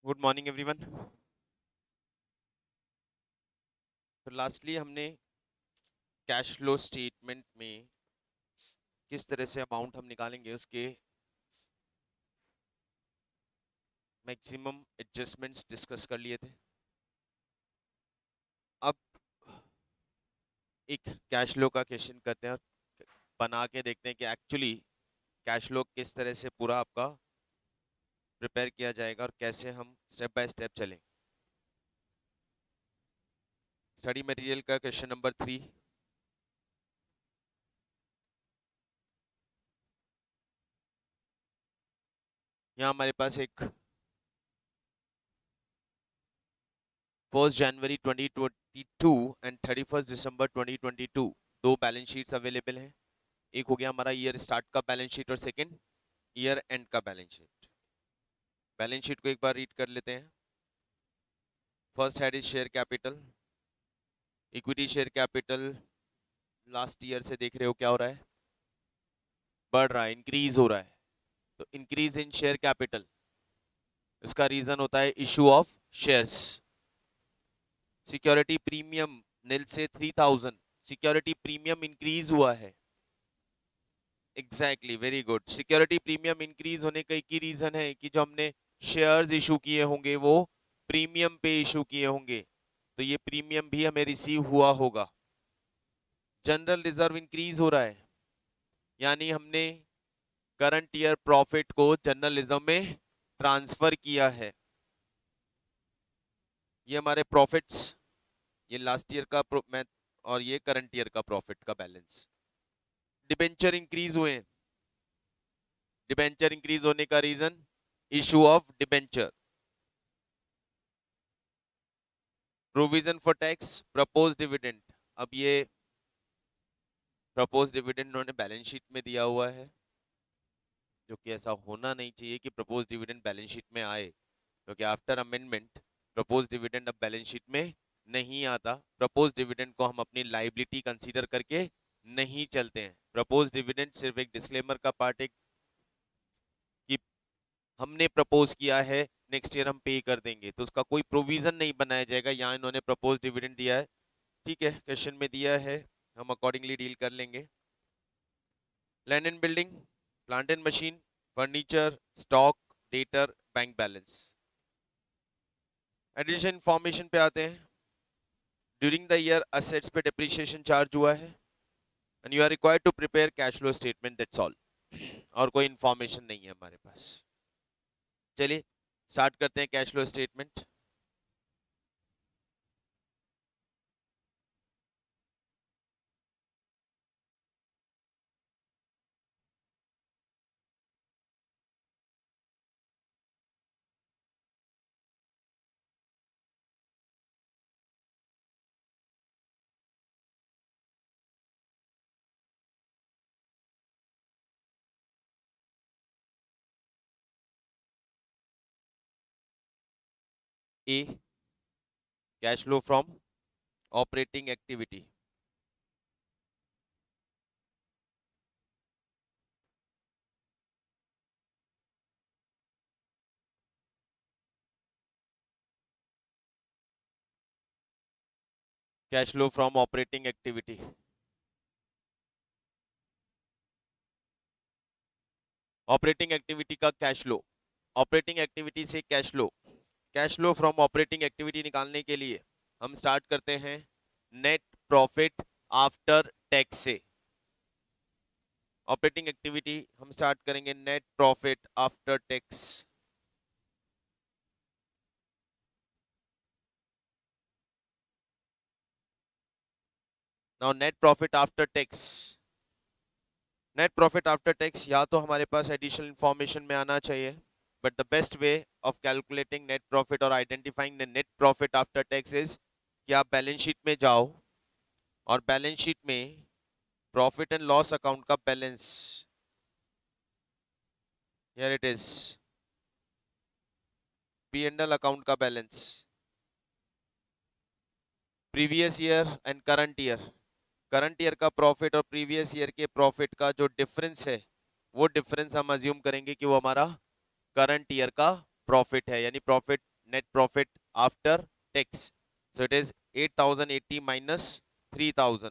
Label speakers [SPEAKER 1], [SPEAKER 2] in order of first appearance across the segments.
[SPEAKER 1] Good morning everyone. तो lastly हमने cash flow statement में किस तरह से अमाउंट हम निकालेंगे उसके मैक्सिमम एडजस्टमेंट्स डिस्कस कर लिए थे। अब एक कैश फ्लो का क्वेश्चन करते हैं और बना के देखते हैं कि एक्चुअली कैश फ्लो किस तरह से पूरा आपका प्रिपेयर किया जाएगा और कैसे हम स्टेप बाय स्टेप चलें। स्टडी मटेरियल का क्वेश्चन नंबर 3। यहाँ हमारे पास एक 1 जनवरी 2022 एंड 31 दिसंबर 2022 दो बैलेंस शीट्स अवेलेबल हैं। एक हो गया हमारा ईयर स्टार्ट का बैलेंस शीट और सेकंड ईयर एंड का बैलेंस शीट। बैलेंस शीट को एक बार रीड कर लेते हैं। First head is share capital. Equity share capital last year से देख रहे हो क्या हो रहा है, बढ़ रहा है, इंक्रीज हो रहा है। तो इंक्रीज इन शेयर कैपिटल, इसका रीजन होता है issue of shares. Security premium nil से 3000, सिक्योरिटी प्रीमियम इंक्रीज हुआ है। Exactly, very good. Security premium increase होने का एक ही रीजन है कि जो हमने शेयर्स इशू किए होंगे वो प्रीमियम पे इशू किए होंगे, तो ये प्रीमियम भी हमें रिसीव हुआ होगा। जनरल रिजर्व इंक्रीज हो रहा है, यानी हमने करंट ईयर प्रॉफिट को जनरल रिजर्व में ट्रांसफर किया है। ये हमारे प्रॉफिट्स, ये लास्ट ईयर का मैथ और ये करंट ईयर का प्रॉफिट का बैलेंस। डिबेंचर इंक्रीज हुए हैं। डिबेंचर इंक्रीज होने का reason issue of debenture. Provision for tax, propose dividend. अब ये प्रपोज डिविडेंड उन्होंने बैलेंस शीट में दिया हुआ है, जो कि ऐसा होना नहीं चाहिए कि प्रपोज डिविडेंड बैलेंस शीट में आए, क्योंकि आफ्टर अमेंडमेंट प्रपोज डिविडेंड अब बैलेंस शीट में नहीं आता। प्रपोज डिविडेंड को हम अपनी लाइबिलिटी कंसीडर करके नहीं चलते हैं। प्रपोज डिविडेंड सिर्फ एक डिस्क्लेमर का पार्ट है कि हमने प्रपोज किया है, नेक्स्ट ईयर हम पे कर देंगे, तो उसका कोई प्रोविजन नहीं बनाया जाएगा। यहाँ इन्होंने प्रपोज डिविडेंड दिया है, ठीक है, क्वेश्चन में दिया है, हम अकॉर्डिंगली डील कर लेंगे। Land and building, plant and machine, furniture, stock, debtor, bank balance. Addition information पे आते हैं। ड्यूरिंग द ईयर असेट्स पे डिप्रिसिएशन चार्ज हुआ है and you are required to prepare cash flow statement, that's all. और कोई इंफॉर्मेशन नहीं है हमारे पास। चलिए स्टार्ट करते हैं cash flow statement. A, cash flow from operating activity. Cash flow from operating activity, operating activity का कैश फ्लो, ऑपरेटिंग एक्टिविटी से cash flow. Cash flow from operating activity निकालने के लिए हम स्टार्ट करते हैं नेट प्रॉफिट आफ्टर टैक्स से। Operating activity हम स्टार्ट करेंगे net profit after tax. Now net profit after tax, net profit after tax या तो हमारे पास एडिशनल इंफॉर्मेशन में आना चाहिए, but the best way of calculating net profit और identifying the net profit after tax is कि आप बैलेंस शीट में जाओ और बैलेंस शीट में प्रॉफिट एंड लॉस अकाउंट का balance, here it is, P and L account का balance, previous year and current year, current year का profit और प्रीवियस ईयर के प्रॉफिट का जो डिफरेंस है, वो डिफरेंस हम अज्यूम करेंगे कि वो हमारा करंट ईयर का प्रॉफिट है, यानी profit net profit after tax. So it is 8080 minus 3000.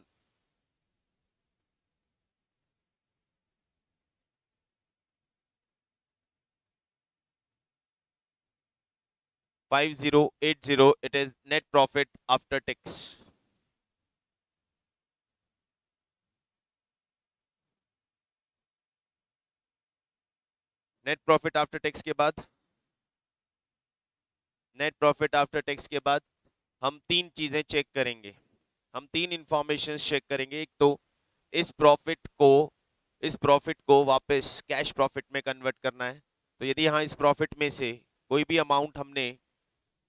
[SPEAKER 1] 5080, it is net profit after tax. Net profit after tax के बाद, नेट प्रॉफिट आफ्टर टैक्स के बाद हम तीन चीजें चेक करेंगे, हम तीन इंफॉर्मेशन चेक करेंगे। एक तो इस प्रॉफिट को वापस कैश प्रॉफिट में कन्वर्ट करना है। तो यदि यहाँ इस प्रॉफिट में से कोई भी अमाउंट हमने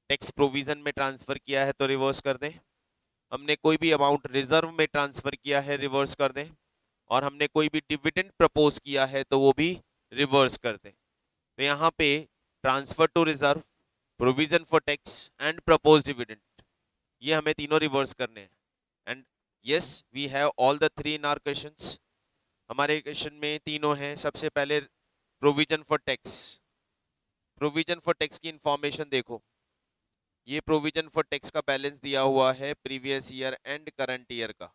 [SPEAKER 1] टैक्स प्रोविजन में ट्रांसफर किया है तो रिवर्स कर दें, हमने कोई भी अमाउंट रिजर्व में ट्रांसफर किया है रिवर्स कर दें, और हमने कोई भी डिविडेंड प्रपोज किया है तो वो भी रिवर्स कर दें। तो यहाँ पे transfer to reserve, provision for tax and propose dividend, ये हमें तीनों रिवर्स करने हैं। And yes, we have all the three in our questions. हमारे क्वेश्चन में तीनों हैं। सबसे पहले provision for tax. Provision for tax की इंफॉर्मेशन देखो, ये प्रोविजन फॉर टैक्स का बैलेंस दिया हुआ है previous year and current year का।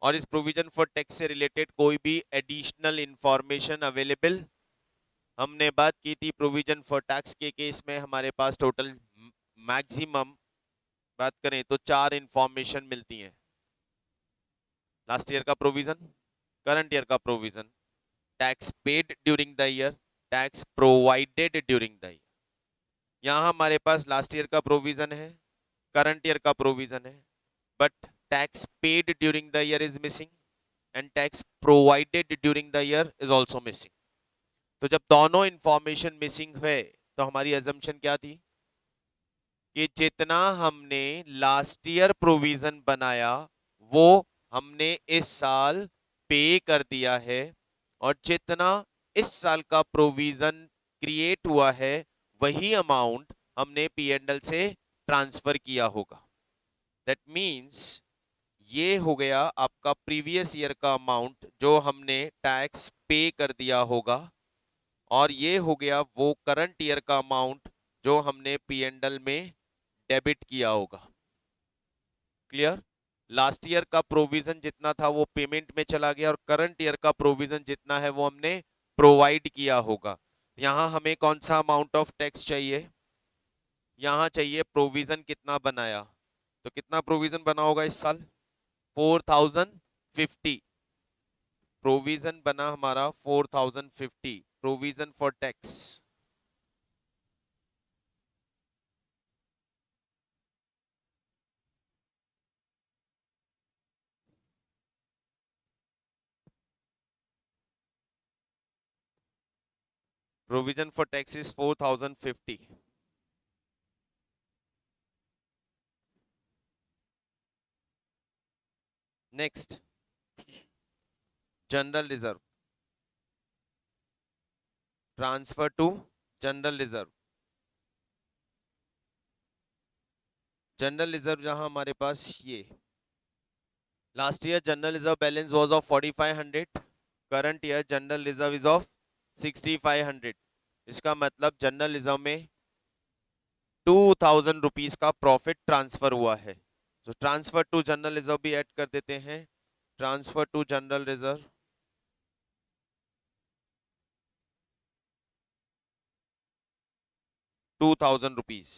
[SPEAKER 1] और इस प्रोविजन फॉर टैक्स से रिलेटेड कोई भी एडिशनल इंफॉर्मेशन अवेलेबल, हमने बात की थी प्रोविजन फॉर टैक्स के केस में हमारे पास टोटल मैक्सिमम बात करें तो 4 इंफॉर्मेशन मिलती हैं। लास्ट ईयर का प्रोविजन, करंट ईयर का provision, tax paid during the year, tax provided during the year. यहाँ हमारे पास लास्ट ईयर का प्रोविजन है, करंट ईयर का प्रोविजन है, but tax paid during the year is missing and tax provided during the year is also missing. तो जब दोनों information missing हुए तो हमारी अजम्पशन क्या थी कि जितना हमने लास्ट ईयर प्रोविजन बनाया वो हमने इस साल पे कर दिया है, और जितना इस साल का प्रोविजन क्रिएट हुआ है वही अमाउंट हमने P&L से ट्रांसफर किया होगा। दैट मीन्स ये हो गया आपका प्रीवियस ईयर का अमाउंट जो हमने टैक्स पे कर दिया होगा, और ये हो गया वो करंट ईयर का अमाउंट जो हमने P&L में डेबिट किया होगा। क्लियर? लास्ट ईयर का प्रोविजन जितना था वो पेमेंट में चला गया, और करंट ईयर का प्रोविजन जितना है वो हमने प्रोवाइड किया होगा। यहां हमें कौन सा अमाउंट ऑफ टैक्स चाहिए? यहां चाहिए प्रोविजन कितना बनाया। तो कितना प्रोविजन बना होगा इस साल? 4050 प्रोविजन बना हमारा, 4050 provision for tax. Provision for tax is 4050. Next, general reserve. Transfer to general reserve. General reserve जहां हमारे पास ये last year general reserve balance was of 4500, current year general reserve is of 6500। इसका मतलब जनरल रिजर्व में 2000 rupees का profit transfer हुआ है। तो ट्रांसफर टू जनरल रिजर्व भी ऐड कर देते हैं। Transfer to general reserve 2000 rupees.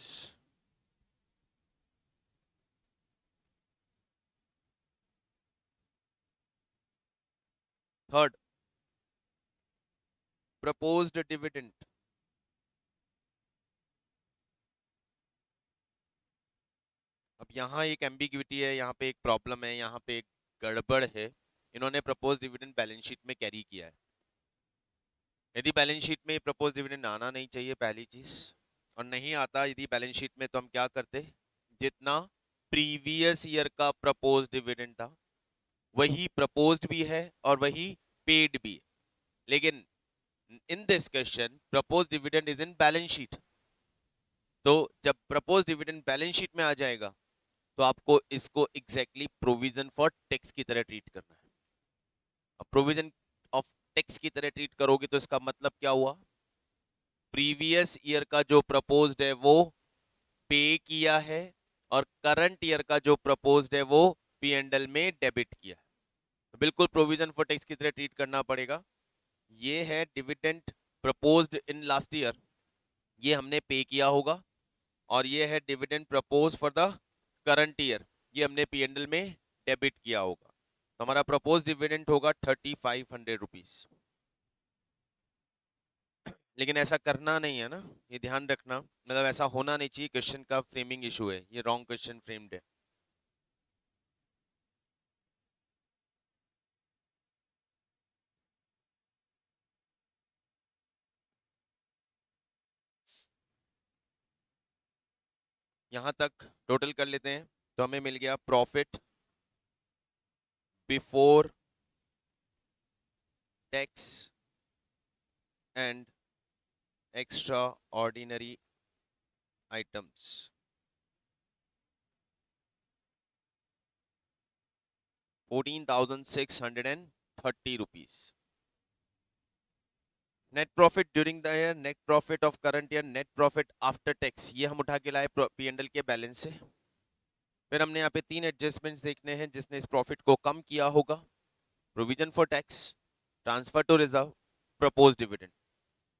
[SPEAKER 1] Third, proposed dividend. अब यहाँ एक एम्बिग्विटी है, यहाँ पे एक प्रॉब्लम है, यहाँ पे एक गड़बड़ है। इन्होंने प्रपोज डिविडेंड बैलेंस शीट में कैरी किया है। यदि बैलेंस शीट में प्रपोज डिविडेंड आना नहीं चाहिए पहली चीज, और नहीं आता यदि बैलेंस शीट में, तो हम क्या करते, जितना प्रीवियस ईयर का प्रपोज डिविडेंड था वही प्रपोज्ड भी है और वही पेड भी है। लेकिन in this question propose dividend is in balance sheet, तो जब प्रपोज डिविडेंड बैलेंस शीट में आ जाएगा तो आपको इसको एग्जैक्टली प्रोविजन फॉर टैक्स की तरह ट्रीट करना है। अब प्रोविजन ऑफ टैक्स की तरह ट्रीट करोगे तो इसका मतलब क्या हुआ? प्रीवियस ईयर का जो प्रपोज्ड है वो पे किया है और करंट ईयर का जो प्रपोज्ड है वो पी एंड एल में डेबिट किया है। तो बिल्कुल प्रोविजन फॉर टैक्स की तरह ट्रीट करना पड़ेगा। ये है dividend proposed in last year, ये हमने पे किया होगा, और ये है dividend propose for the current year, ये हमने पी एंड एल में डेबिट किया होगा। तो हमारा प्रपोज डिविडेंड होगा 3500 रुपीज। लेकिन ऐसा करना नहीं है ना, ये ध्यान रखना, मतलब ऐसा होना नहीं चाहिए। क्वेश्चन का फ्रेमिंग इशू है, ये रॉन्ग क्वेश्चन फ्रेम्ड है। यहां तक टोटल कर लेते हैं, तो हमें मिल गया profit before tax and extra ordinary items, ₹14,630। Net profit during the year, net profit of current year, net profit after tax, ये हम उठा के लाए पी एंड एल के बैलेंस से। फिर हमने यहाँ पे 3 एडजस्टमेंट्स देखने हैं जिसने इस प्रॉफिट को कम किया होगा। Provision for tax, transfer to reserve, propose dividend,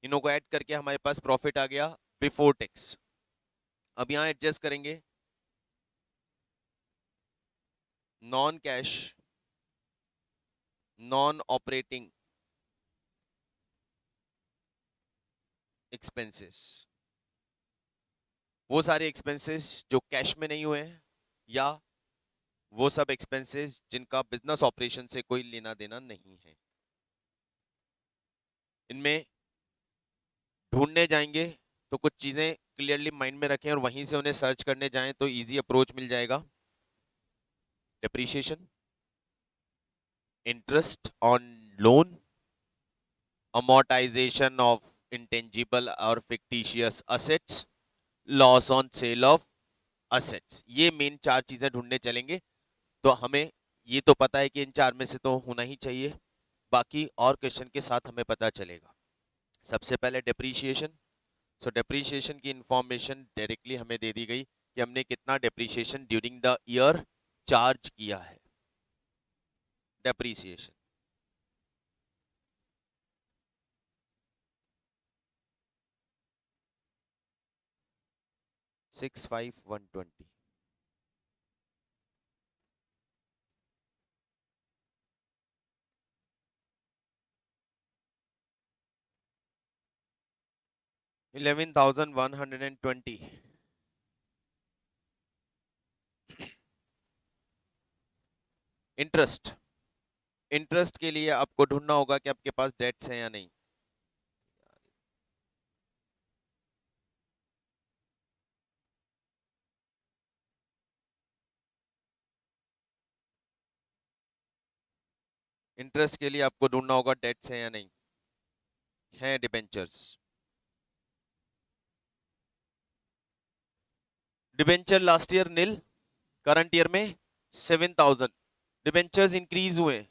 [SPEAKER 1] इनों को ऐड करके हमारे पास प्रॉफिट आ गया बिफोर टैक्स। अब यहाँ एडजस्ट करेंगे non cash, non operating expenses, वो सारे एक्सपेंसेस जो कैश में नहीं हुए हैं, या वो सब एक्सपेंसेस जिनका बिजनेस ऑपरेशन से कोई लेना देना नहीं है। इनमें ढूंढने जाएंगे तो कुछ चीजें क्लियरली माइंड में रखें और वहीं से उन्हें सर्च करने जाएं तो इजी अप्रोच मिल जाएगा। Depreciation, interest on loan, amortization of intangible और fictitious assets, loss on sale of assets, ये मेन 4 चीजें ढूंढने चलेंगे। तो हमें ये तो पता है कि इन 4 में से तो होना ही चाहिए, बाकी और क्वेश्चन के साथ हमें पता चलेगा। सबसे पहले डेप्रीशिएशन। सो डेप्रीशिएशन की इंफॉर्मेशन डायरेक्टली हमें दे दी गई कि हमने कितना depreciation during the year charge किया है। डेप्रीशिएशन $65,120। $11,120। इंटरेस्ट, इंटरेस्ट के लिए आपको ढूंढना होगा कि आपके पास डेट्स हैं या नहीं। इंटरेस्ट के लिए आपको ढूंढना होगा डेट्स हैं या नहीं। हैं डिबेंचर्स, डिबेंचर लास्ट ईयर नील, करंट ईयर में 7,000। डिबेंचर्स इंक्रीज हुए,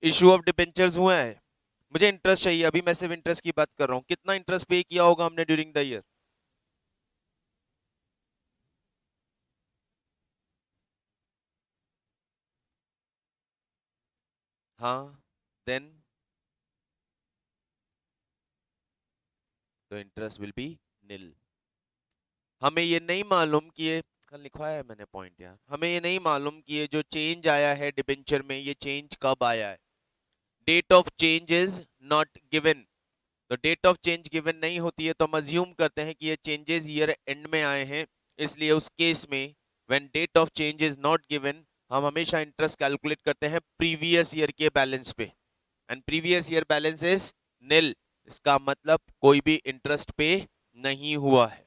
[SPEAKER 1] इशू ऑफ डिबेंचर्स हुआ है। मुझे इंटरेस्ट चाहिए, अभी मैं सिर्फ इंटरेस्ट की बात कर रहा हूं। कितना इंटरेस्ट पे किया होगा हमने ड्यूरिंग द ईयर? हाँ, देन तो इंटरेस्ट विल बी नील। हमें ये नहीं मालूम कि ये कल लिखवाया है मैंने पॉइंट यार, हमें ये नहीं मालूम कि ये जो चेंज आया है डिबेंचर में, ये चेंज कब आया है। Date of change is not given. तो डेट ऑफ चेंज गिवन नहीं होती है तो हम अज्यूम करते हैं कि ये चेंजेस ईयर एंड में आए हैं। इसलिए उस केस में when date of change is not given, हम हमेशा इंटरेस्ट कैलकुलेट करते हैं प्रीवियस ईयर के बैलेंस पे, and previous year balance is nil. इसका मतलब कोई भी इंटरेस्ट पे नहीं हुआ है।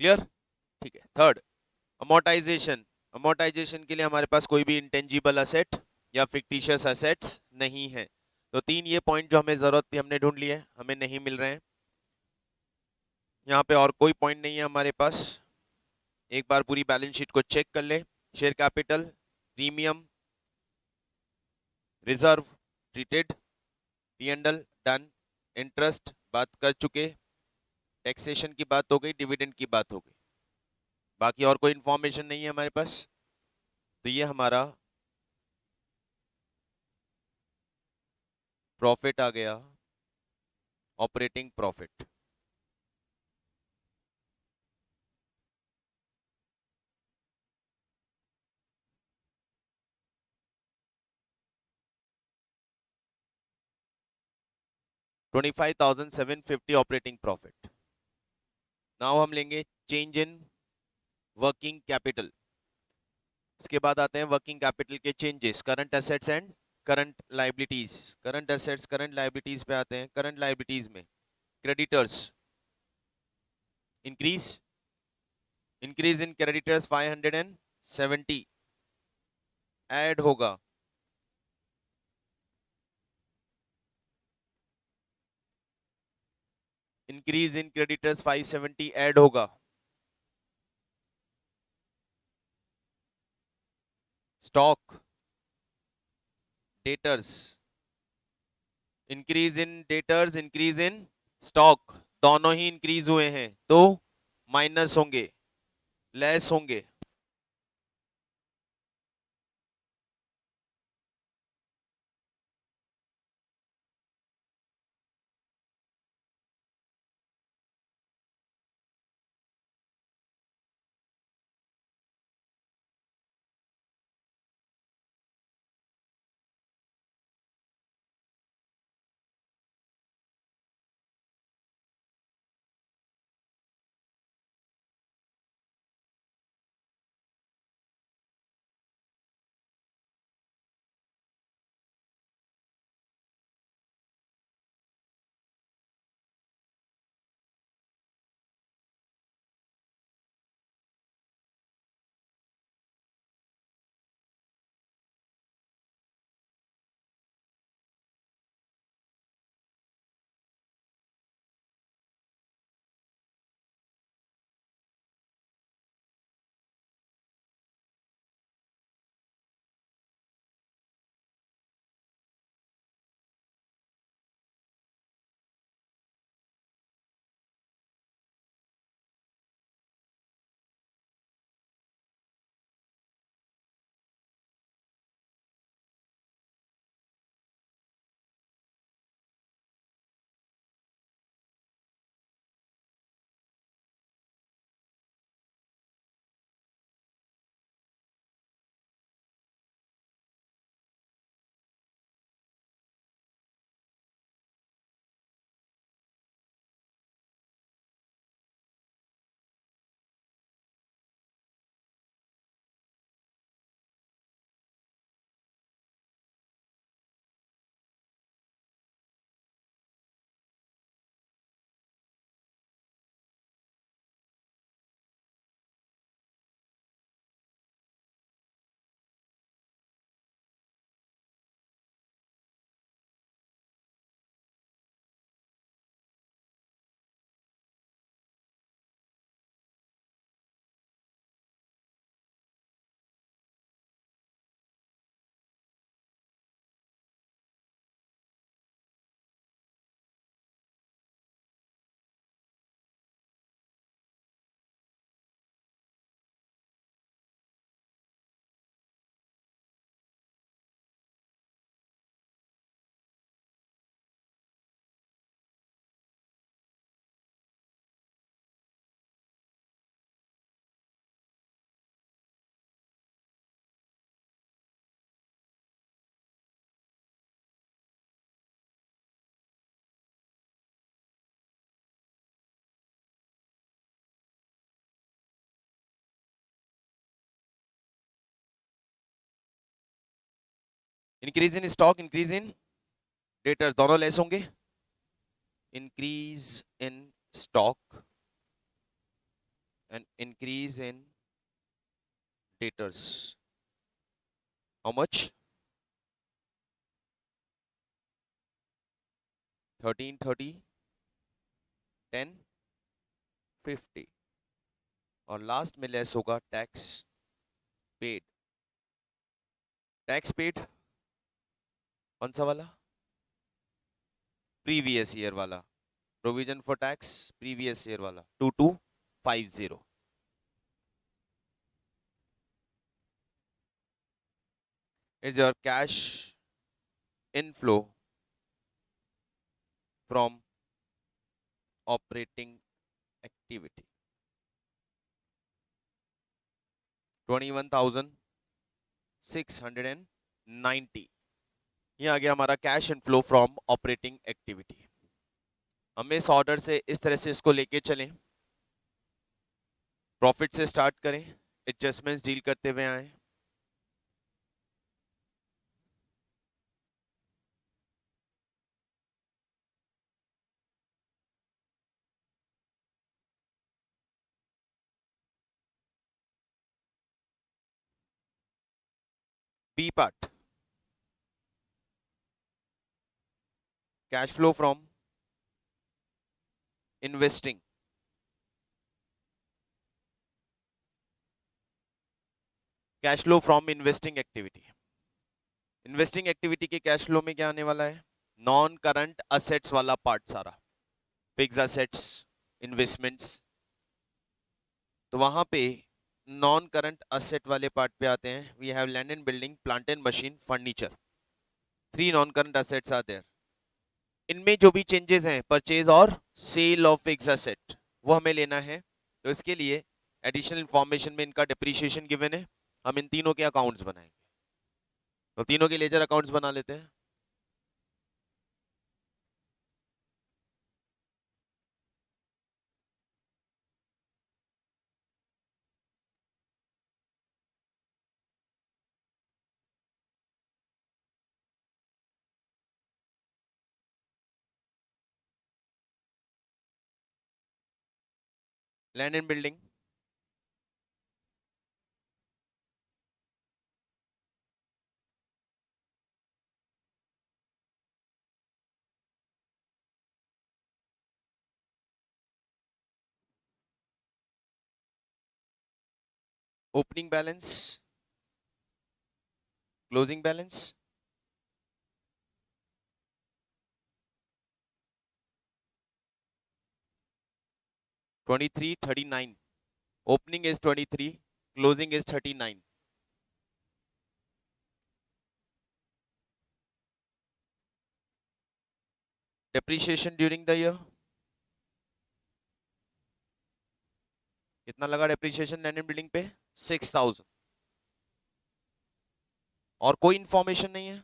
[SPEAKER 1] क्लियर? ठीक है। Third, amortisation. अमोर्टाइजेशन के लिए हमारे पास कोई भी इंटेंजिबल असेट या फिक्टिशियस असेट्स नहीं है। तो 3 ये पॉइंट जो हमें जरूरत थी हमने ढूंढ लिए, हमें नहीं मिल रहे हैं। यहाँ पे और कोई पॉइंट नहीं है हमारे पास। एक बार पूरी बैलेंस शीट को चेक कर ले। Share capital, premium, reserve treated, P and L done, interest बात कर चुके, टैक्सेशन की बात हो गई, डिविडेंड की बात हो गई, बाकी और कोई इंफॉर्मेशन नहीं है हमारे पास। तो ये हमारा प्रॉफिट आ गया, operating profit. $25,750 operating profit. Now हम लेंगे चेंज इन वर्किंग कैपिटल। इसके बाद आते हैं वर्किंग कैपिटल के changes, current assets and current liabilities. Current assets current liabilities पे आते हैं। करंट लाइबिलिटीज में creditors increase, increase in creditors 570 add होगा। इंक्रीज इन क्रेडिटर्स 570 ऐड होगा। Stock debtors, increase in debtors increase in stock, दोनों ही increase हुए हैं तो माइनस होंगे, लेस होंगे। Increase in stock increase in debtors दोनों लेस होंगे। Increase in stock and increase in debtors, how much? 1330, 1050। और लास्ट में लेस होगा टैक्स पेड। टैक्स पेड कौन सा वाला? प्रीवियस ईयर वाला, provision for tax previous year वाला 2250 is your cash inflow from operating activity. 21,690 ये आ गया हमारा cash inflow from operating activity. हम इस ऑर्डर से इस तरह से इसको लेके चलें, प्रॉफिट से स्टार्ट करें, एडजस्टमेंट्स डील करते हुए आए। B part, cash flow from investing. Cash flow from investing activity, investing activity के कैश फ्लो में क्या आने वाला है? नॉन करंट असेट्स वाला पार्ट सारा, फिक्स असेट्स, इन्वेस्टमेंट्स। तो वहां पे नॉन करंट असेट वाले पार्ट पे आते हैं। We have land and building, plant and machine, furniture, 3 non current assets are there. इनमें जो भी चेंजेस हैं, परचेज और सेल ऑफ फिक्स असेट, वो हमें लेना है। तो इसके लिए एडिशनल इंफॉर्मेशन में इनका डिप्रीशिएशन गिवन है, हम इन तीनों के अकाउंट्स बनाएंगे। तो तीनों के लेजर अकाउंट्स बना लेते हैं। Land and building, opening balance, closing balance, twenty 39। Opening is 23, closing is 39। Depreciation during the year कितना लगा? डेप्रीशिएशन लैंड एंड बिल्डिंग पे 6000। और कोई इंफॉर्मेशन नहीं है?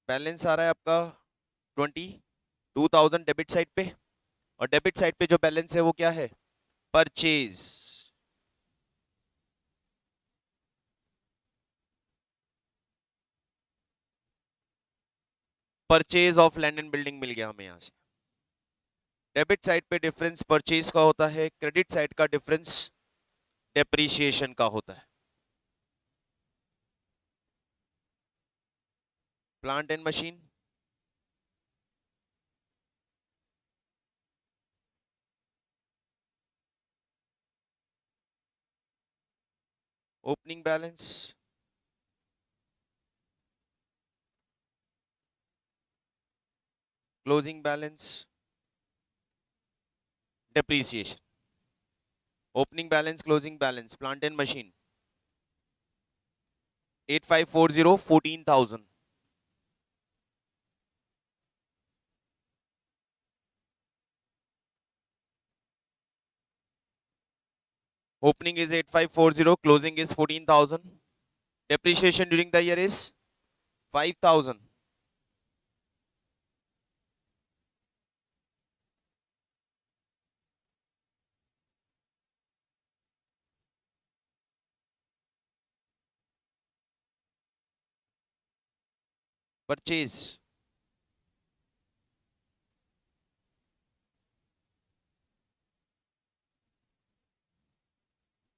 [SPEAKER 1] बैलेंस आ रहा है आपका 22,000 डेबिट साइड पे, और डेबिट साइड पे जो बैलेंस है वो क्या है? Purchase. Purchase of land and building मिल गया हमें यहां से। डेबिट साइड पे डिफरेंस परचेज का होता है, क्रेडिट साइड का डिफरेंस डेप्रीशिएशन का होता है। Plant and machine, opening balance, closing balance, depreciation. Opening balance, closing balance, plant and machine 8540, 14,000। Opening is 8540, closing is 14,000. Depreciation during the year is 5,000. Purchase,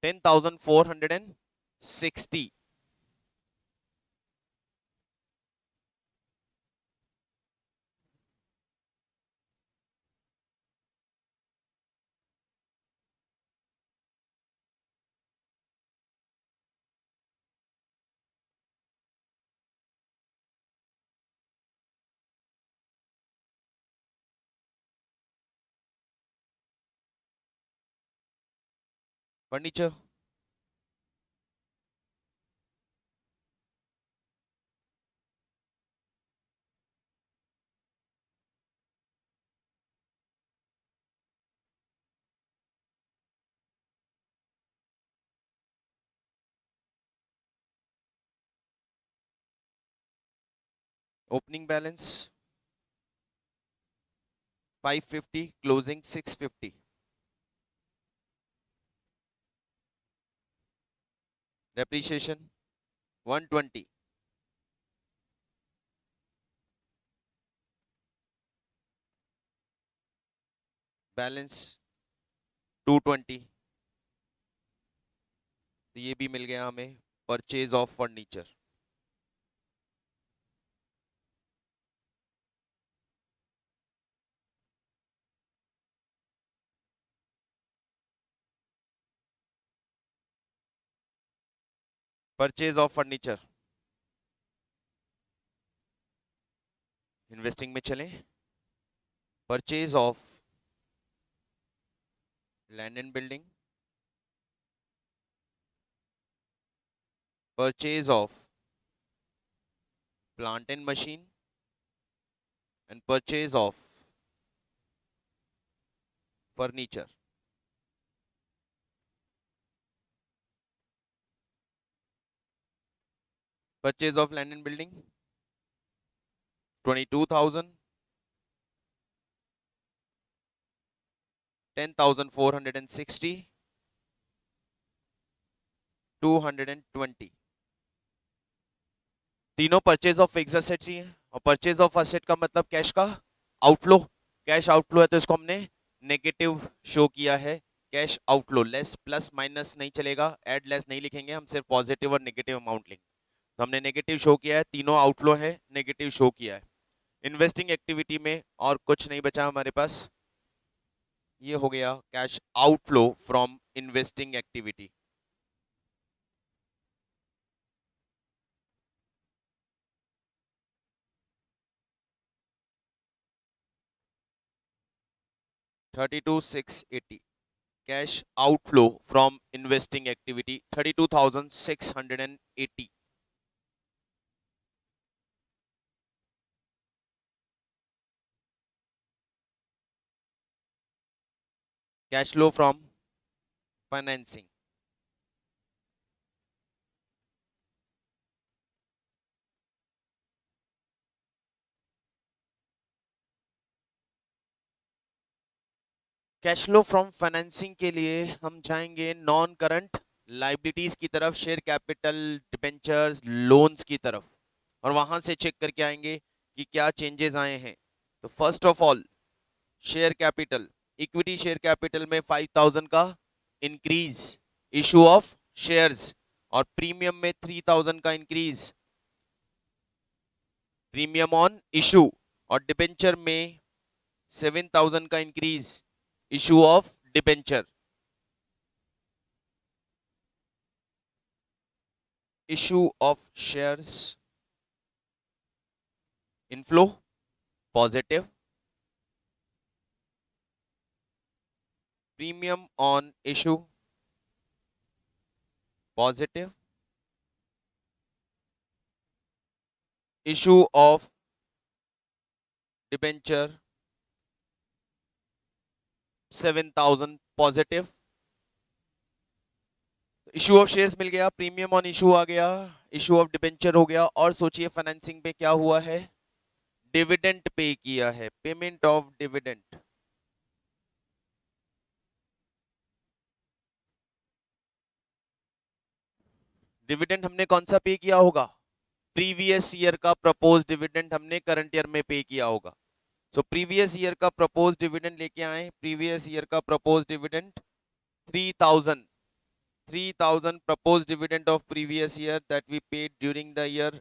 [SPEAKER 1] 10,460. Furniture, opening balance 550, closing 650, depreciation 120, balance 220, तो ये भी मिल गया हमें purchase of furniture. Purchase of furniture, investing में चलें। Purchase of land and building, purchase of plant and machine, and purchase of furniture. Purchase of land and building 22,000, 10,460, 220। तीनों purchase of fix assets ही है, और परचेज ऑफ एसेट का मतलब cash का outflow. Cash outflow है तो इसको हमने नेगेटिव शो किया है। Cash outflow, less plus minus नहीं चलेगा, ऐड लेस नहीं लिखेंगे, हम सिर्फ पॉजिटिव और नेगेटिव अमाउंट लिखेंगे। तो हमने नेगेटिव शो किया है, तीनों आउटफ्लो है, नेगेटिव शो किया है। इन्वेस्टिंग एक्टिविटी में और कुछ नहीं बचा हमारे पास, ये हो गया cash outflow from investing activity. $32,680, cash outflow from investing activity 32,680। cash flow from financing cash flow from financing के लिए हम जाएंगे नॉन करंट लाइबिलिटीज की तरफ, शेयर कैपिटल, डिबेंचर्स, लोन्स की तरफ, और वहां से चेक करके आएंगे कि क्या चेंजेस आए हैं। तो first of all share capital, equity share capital में 5,000 का इंक्रीज, इशू ऑफ शेयर्स, और प्रीमियम में 3,000 का इंक्रीज, प्रीमियम ऑन इशू, और डिबेंचर में 7,000 का increase, issue of debenture. Issue of shares inflow positive, premium on issue positive, issue of debenture 7,000 positive. Issue of shares मिल गया, प्रीमियम ऑन इशू आ गया, issue of debenture हो गया, और सोचिए फाइनेंसिंग पे क्या हुआ है, डिविडेंड पे किया है, पेमेंट ऑफ डिविडेंड। डिविडेंड हमने कौन सा पे किया होगा, प्रीवियस ईयर का प्रपोज डिविडेंड हमने करंट ईयर में पे किया होगा। सो प्रीवियस ईयर का प्रपोज डिविडेंड लेके आए, प्रीवियस ईयर का propose dividend 3,000, 3,000 proposed dividend of previous year that we paid during the year,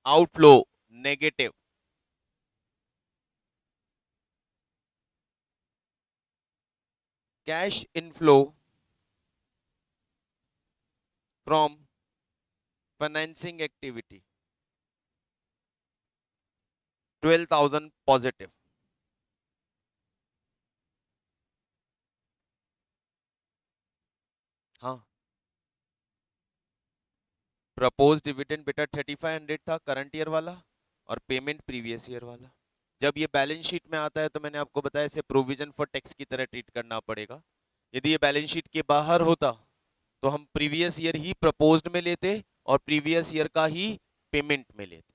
[SPEAKER 1] outflow negative, cash inflow from financing activity 12,000 positive। हाँ, प्रपोज डिविडेंड बेटा 3500 था करंट ईयर वाला, और payment previous year वाला। जब ये बैलेंस शीट में आता है तो मैंने आपको बताया इसे प्रोविजन फॉर टैक्स की तरह ट्रीट करना पड़ेगा। यदि ये बैलेंस शीट के बाहर होता तो हम प्रीवियस ईयर ही प्रपोज्ड में लेते और प्रीवियस ईयर का ही पेमेंट में लेते।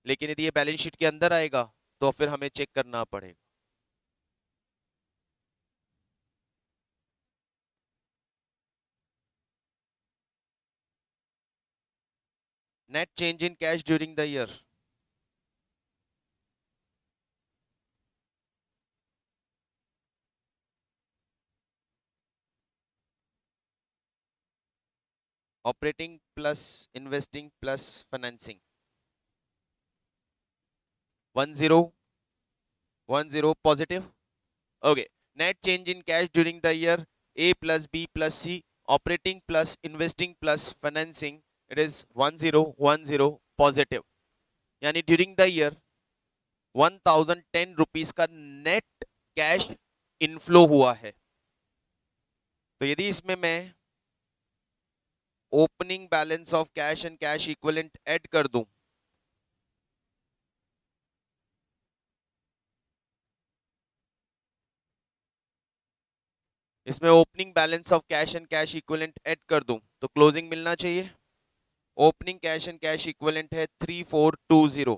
[SPEAKER 1] लेकिन यदि ये बैलेंस शीट के अंदर आएगा तो फिर हमें चेक करना पड़ेगा। Net change in cash during the year. Operating plus investing plus financing. 10 positive. Okay, net change in cash during the year A plus B plus C, operating plus investing plus financing, it is 10 positive. यानी during the year 1010 rupees का net cash inflow हुआ है। तो यदि इसमें मैं opening balance of cash and cash equivalent add कर दूं, इसमें opening balance of cash and cash equivalent add कर दूं तो क्लोजिंग मिलना चाहिए। Opening cash and cash equivalent है 3420।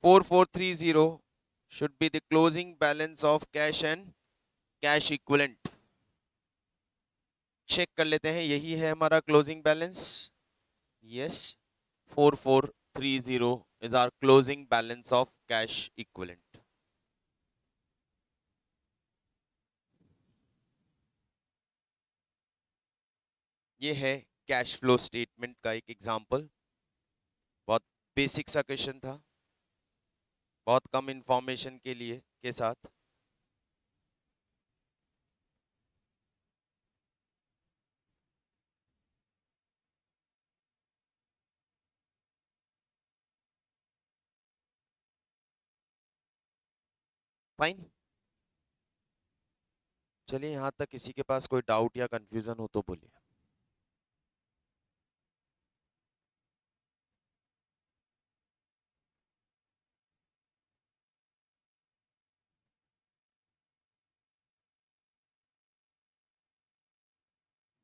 [SPEAKER 1] 4430 should be the closing balance of cash and cash equivalent। Check कर लेते हैं, यही है हमारा closing balance. Yes, 4430 is our closing balance of cash equivalent। ये है कैश फ्लो स्टेटमेंट का एक एग्जांपल। बहुत बेसिक सा क्वेश्चन था, बहुत कम इंफॉर्मेशन के लिए के साथ। फाइन, चलिए यहां तक किसी के पास कोई डाउट या कंफ्यूजन हो तो बोलिए।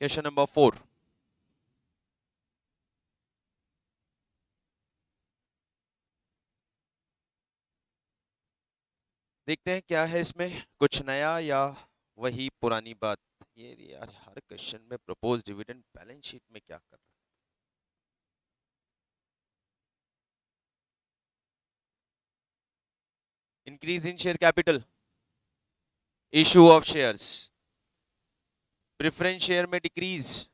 [SPEAKER 1] Question number 4। देखते हैं क्या है इसमें, कुछ नया या वही पुरानी बात। ये यार हर क्वेश्चन में प्रपोज डिविडेंड बैलेंस शीट में क्या कर रहा है। Increase in share capital, issue of shares, preference share में decrease,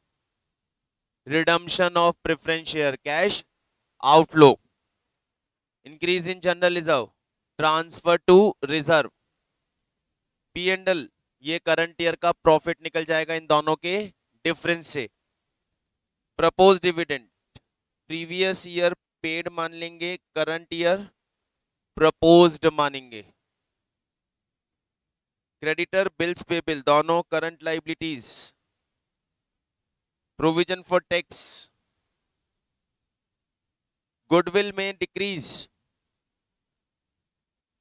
[SPEAKER 1] redemption of preference share, cash outflow, increase in general reserve, transfer to reserve, P and L, ये current year का profit निकल जाएगा इन दोनों के डिफरेंस से। Propose dividend previous year paid मान लेंगे, करंट ईयर प्रपोज्ड मानेंगे। क्रेडिटर बिल्स पेबल दोनों current liabilities. Provision for tax, goodwill में डिक्रीज,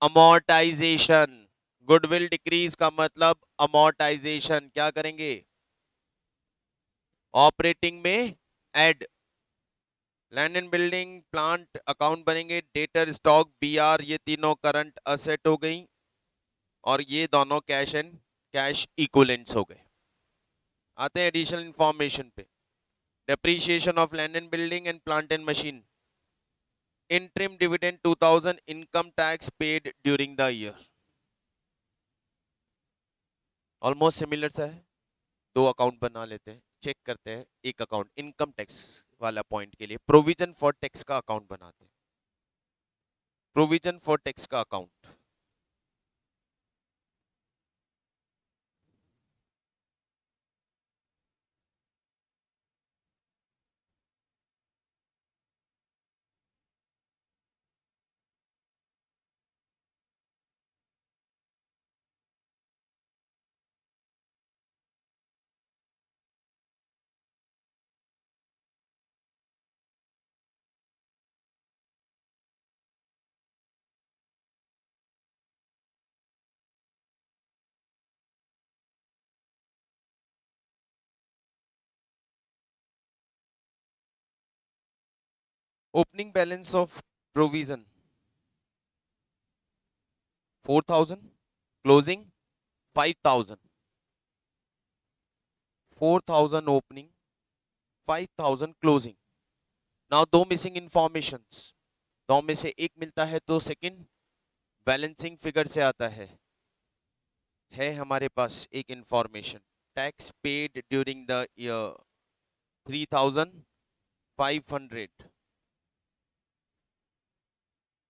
[SPEAKER 1] अमोर्टाइजेशन। गुडविल डिक्रीज का मतलब अमोर्टाइजेशन। क्या करेंगे, ऑपरेटिंग में add. Land and building plant account बनेंगे, डेटर स्टॉक बी आर, ये तीनों करंट असेट हो गई, और ये दोनों कैश एंड कैश इक्विवेलेंट्स हो गए। आते हैं एडिशनल इंफॉर्मेशन पे। Depreciation of land and building and plant and machine, interim dividend 2000, income tax paid during the year। Almost similar सा है, दो अकाउंट बना लेते हैं, चेक करते हैं। एक अकाउंट इनकम टैक्स वाला पॉइंट के लिए प्रोविजन फॉर टैक्स का अकाउंट बनाते हैं। प्रोविजन फॉर टैक्स का account, opening balance of provision 4,000, closing 5,000, 4,000 opening, 5,000 closing. Now दो मिसिंग इंफॉर्मेशंस, दो में से एक मिलता है तो सेकंड बैलेंसिंग फिगर से आता है हमारे पास एक information, tax paid during the year 3,500,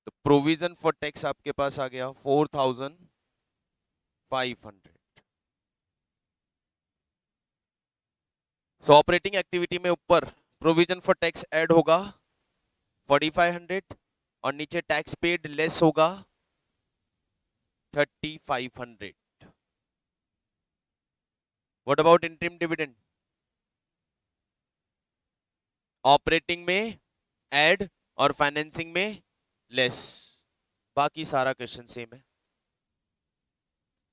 [SPEAKER 1] तो प्रोविजन फॉर टैक्स आपके पास आ गया 4,500। सो ऑपरेटिंग एक्टिविटी में ऊपर प्रोविजन फॉर टैक्स ऐड होगा 4,500 और नीचे टैक्स पेड लेस होगा 3,500। What about interim dividend? Operating में ऐड और फाइनेंसिंग में लेस। बाकी सारा क्वेश्चन सेम है,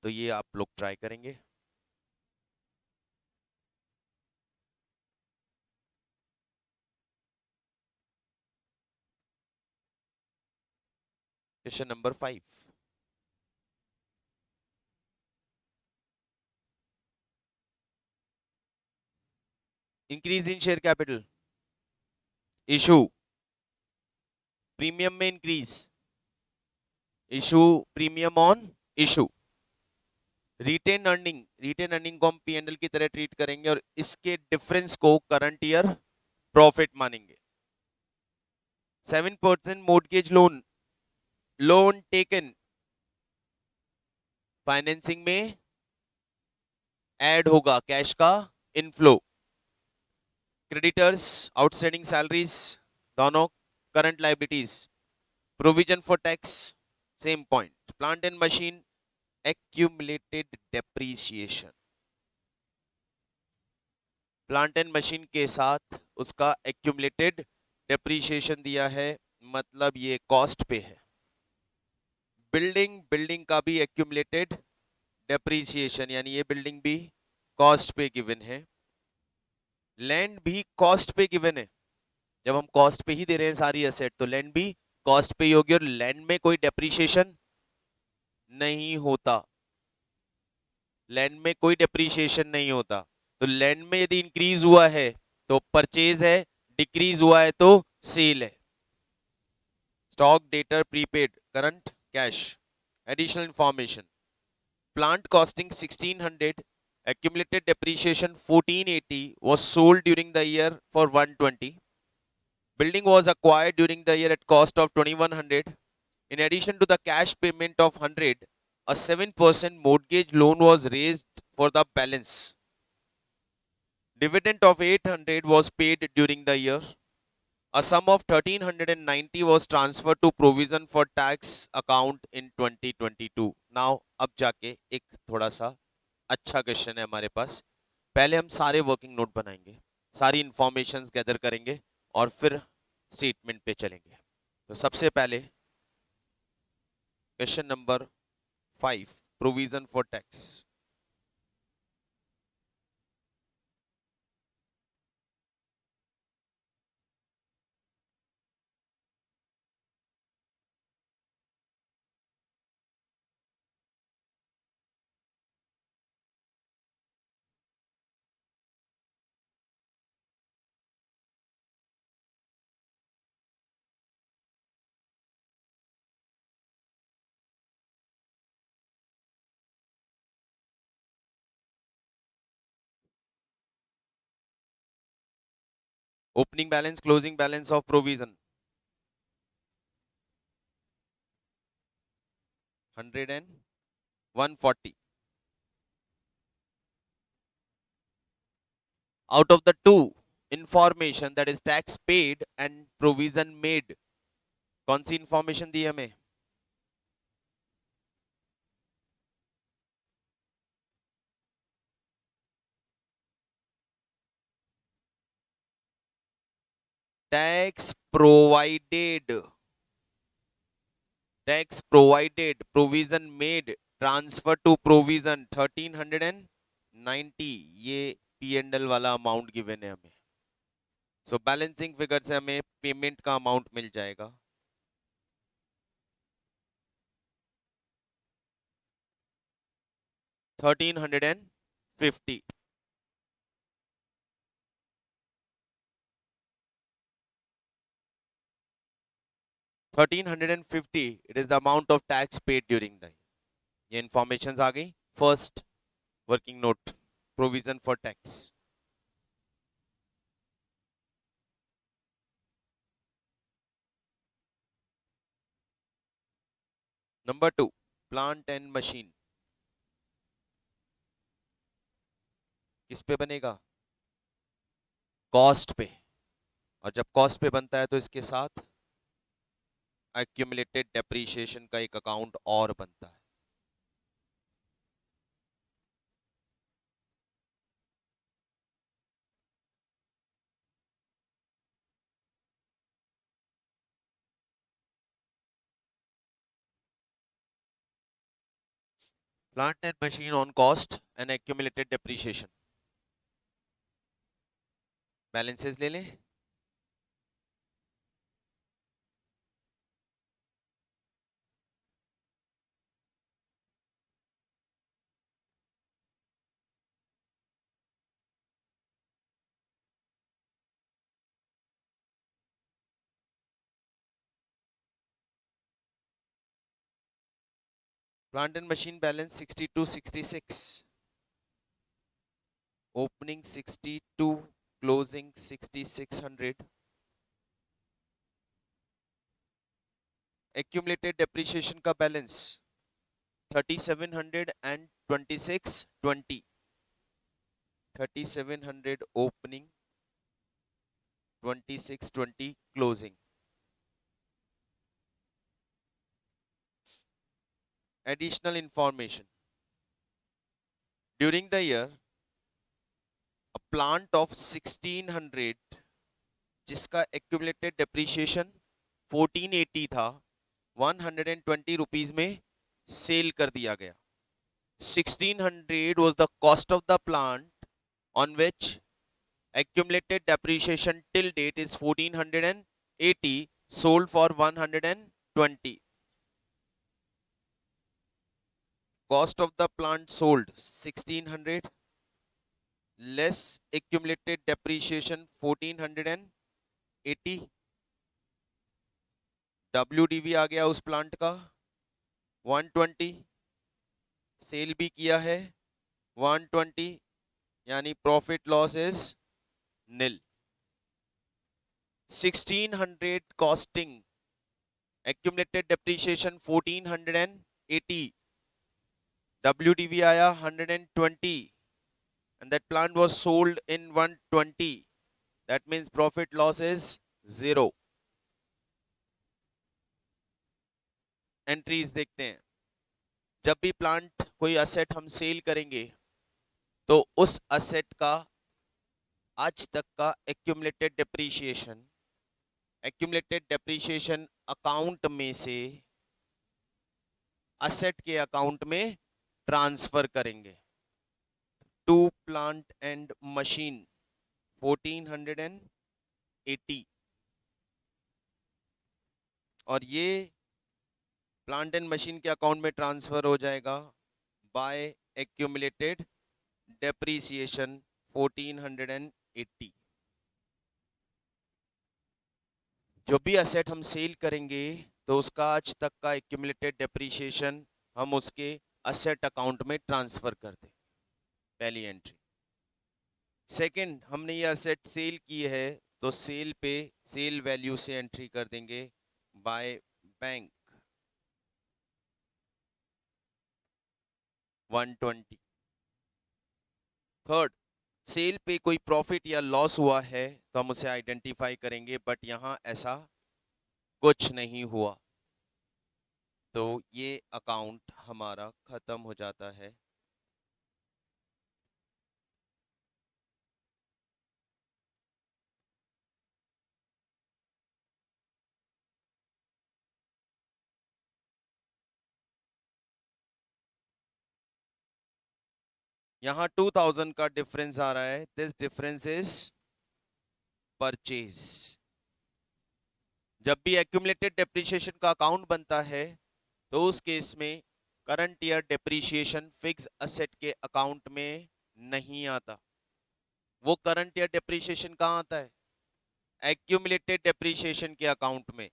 [SPEAKER 1] तो ये आप लोग ट्राई करेंगे। Question number 5, increase in share capital, issue, premium में increase, issue premium on issue, retained earning को हम P&L की तरह ट्रीट करेंगे और इसके डिफरेंस को करंट ईयर प्रॉफिट मानेंगे। 7% मोर्टगेज लोन टेकन, फाइनेंसिंग में ऐड होगा कैश का इनफ्लो, क्रेडिटर्स आउटस्टैंडिंग सैलरीज दोनों current liabilities, provision for tax same point, plant and machine accumulated depreciation, plant and machine के साथ उसका एक्यूमुलेटेड डेप्रीशिएशन दिया है, मतलब ये कॉस्ट पे है। बिल्डिंग का भी एक्यूमुलेटेड डेप्रीशिएशन, यानी ये बिल्डिंग भी कॉस्ट पे गिवन है, लैंड भी कॉस्ट पे गिवन है। जब हम कॉस्ट पे ही दे रहे हैं सारी एसेट, तो लैंड भी कॉस्ट पे ही होगी और लैंड में कोई डेप्रीशिएशन नहीं होता, लैंड में कोई डेप्रीशिएशन नहीं होता। तो लैंड में यदि इंक्रीज हुआ है तो परचेज है, डिक्रीज हुआ है तो सेल है। Stock debtor prepaid current cash. Additional information, plant costing 1,600, accumulated depreciation 1,480, was sold during the year for 120. Building was acquired during the year at cost of 2,100. In addition to the cash payment of 100, a 7% mortgage loan was raised for the balance. Dividend of 800 was paid during the year. A sum of 1,390 was transferred to provision for tax account in 2022. Now अब जाके एक थोड़ा सा अच्छा question है हमारे पास। पहले हम सारे वर्किंग नोट बनाएंगे, सारी इंफॉर्मेशंस गैदर करेंगे और फिर स्टेटमेंट पे चलेंगे। तो सबसे पहले question number 5, provision for tax. Opening balance, closing balance of provision 100 and 140. Out of the two information, that is tax paid and provision made, कौन सी इंफॉर्मेशन दी हमें? Tax provided, provision made, transfer to provision 1,390, ये P&L वाला amount given है हमें। सो balancing figure से हमें payment का अमाउंट मिल जाएगा। $1350। 1350, it is the amount of tax paid during the year। ये इंफॉर्मेशन आ गई। First working note, provision for tax. Number 2, plant and machine. किस पे बनेगा? कॉस्ट पे। और जब कॉस्ट पे बनता है तो इसके साथ एक्यूमुलेटेड डेप्रीशिएशन का एक अकाउंट और बनता है। Plant and machine on cost and accumulated depreciation. Balances ले लें। Plant and machine balance 62 66। Opening 62, closing 6600। Accumulated depreciation का balance 3700 and 2620। 3700 opening, 2620 closing. Additional information. During the year, a plant of 1600 जिसका accumulated depreciation 1480 था, 120 rupees में cell कर दिया गया। 1600 was the cost of the plant on which accumulated depreciation till date is 1480, sold for 120। Cost of the plant sold 1600 less accumulated depreciation 1480। WDV आ गया उस plant का 120, cell भी किया है 120, यानी profit loss is nil. 1600 costing, accumulated depreciation 1480, WDV आया 120 and that plant was sold in 120, that means profit loss is 0। Entries देखते हैं। जब भी प्लांट कोई असेट हम सेल करेंगे तो उस असेट का आज तक का एक्यूमुलेटेड डेप्रीशिएशन अकाउंट में से असेट के अकाउंट में ट्रांसफर करेंगे। टू प्लांट एंड मशीन 1480 और ये प्लांट एंड मशीन के अकाउंट में ट्रांसफर हो जाएगा बाय एक्यूमुलेटेड डेप्रीसिएशन 1480। जो भी असेट हम सेल करेंगे तो उसका आज तक का एक्यूमुलेटेड डेप्रीसिएशन हम उसके असेट अकाउंट में ट्रांसफर कर दें, पहली एंट्री। सेकंड, हमने ये असेट सेल की है तो सेल पे सेल वैल्यू से एंट्री कर देंगे बाय बैंक 120। थर्ड, सेल पे कोई प्रॉफिट या लॉस हुआ है तो हम उसे आइडेंटिफाई करेंगे, बट यहां ऐसा कुछ नहीं हुआ तो ये अकाउंट हमारा खत्म हो जाता है। यहां 2000 का डिफरेंस आ रहा है, दिस डिफरेंस इज परचेज। जब भी एक्यूमुलेटेड डेप्रिसिएशन का अकाउंट बनता है तो उस केस में current year depreciation fix asset के अकाउंट में नहीं आता। वो करंट ईयर डेप्रिसिएशन कहाँ आता है? एक्यूमुलेटेड डेप्रिसिएशन के अकाउंट में।